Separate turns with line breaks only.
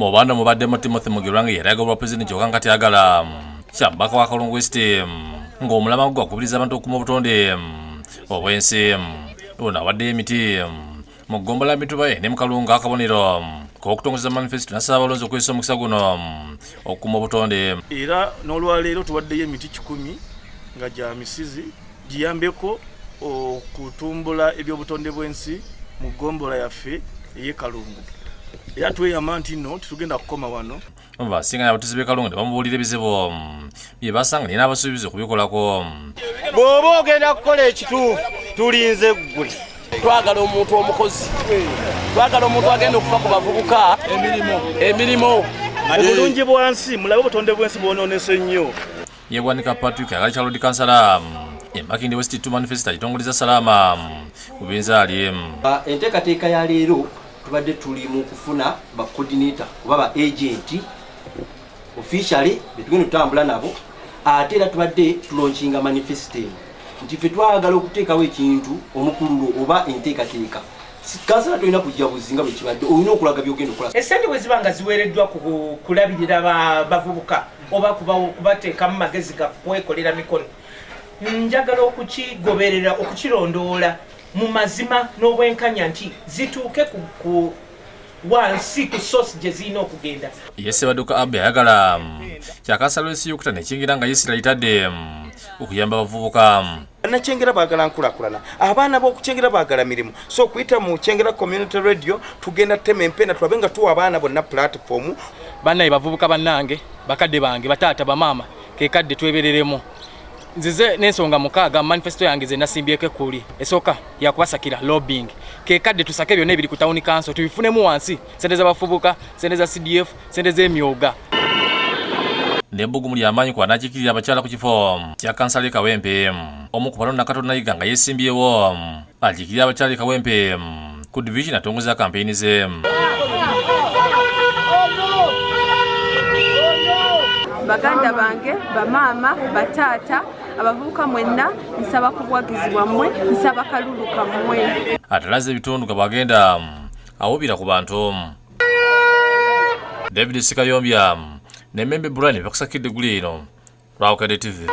mu bana mubaddemu Timothy Mugirwange yeraga President Okanga Tyagala kyambaka wa Kalungu West ng'omulama gwakubiriza abantu okuma obutonde obwensi ona wadde emiti mu ggombola mituba ne mu Kalungu akabonero k'okutongozza manifesto nasaba abalonzi okwesa omukisa guno okuma obutonde
era n'olwaleero tuwaddeyo emiti 10 nga gya misizi giyambeko okutumbula ebyobutonde bw'ensi mu ggombola yaffe ey'e Kalungu. Era tweyama nti nno tetugenda kukoma wano.
Basinganya abatuuze b'e Kalungu ne bamubuulira ebizibu bye basanga nina abasuubiza okubikolako.
Bw'oba ogenda kukola ekituufu tulinze ggwe. Twagala omuntu omukozi. Twagala omuntu agenda okufa ku bavubuka emirimu.
Obulungi bwansi mulabe obutonde bw'ensi bwonoonese nnyo.
Yegwanika Patrick agali Kyalodi Kansala Makindye West 2 manifesto itongoleza salama kubinzaali.
Enteekateeka ya leero tubadde tuli mu kufuna ba coordinator oba ba agent officially betugenda tutambula nabo ate era tubadde tulaunching manifesto nti ffe twagala okuteekawo ekintu omukululo oba enteekateeka kansala tolina kujja buzinga bwe kibadde olina okulaga byogenda okukola.
Essente bwe ziba nga ziweereddwa kulabirira bavubuka oba kubateekamu magezi ga kwekolera mikono njagala okukigoberera okukirondoola mu mazima n'obwenkanya nti zituuke ku wansi ku source gye zirina okugenda.
Yesebaduka Abe ayagala kyakansala ensi y'okuta nekingira nga Isira litadde okuyamba abavubuka.
Nakyengera baagala nkulakulana abaana b'okukyengera baagala mirimu so okuyita mu Kyengera community radio tugenda tema empenda tulabe nga tuwa abaana bonna platform.
Bannaye bavubuka bannange bakadde bange bataata bamaama kekadde twebereremu nzize n'ensonga mukaaga manifesto yange ze nasimbyeko ekkuli esooka yakubasakira lobbying kekadde tusake byonna ebiri ku town council tubifunemu wansi sente z'abafubuka sente za CDF sente z'emyoga.
N'ebbugumu ly'amaanyi ku banakiikirira abakyala ku kifo kya kansala e Kawempe omu ku balondo Nakatonda Yiga nga yeesimbyewo akiikirira abakyala e Kawempe ku division atongoza kampeyini ze.
Baganda bange bamaama bataata abavubuka mwenna nsaba kubwagizibwa mmwe nsaba kalulu kammwe.
Atalaze ebitundu nga bwagenda awubira ku bantu. David Sikayombya ne Membe Brian bakusakidde guli eno Raukade TV.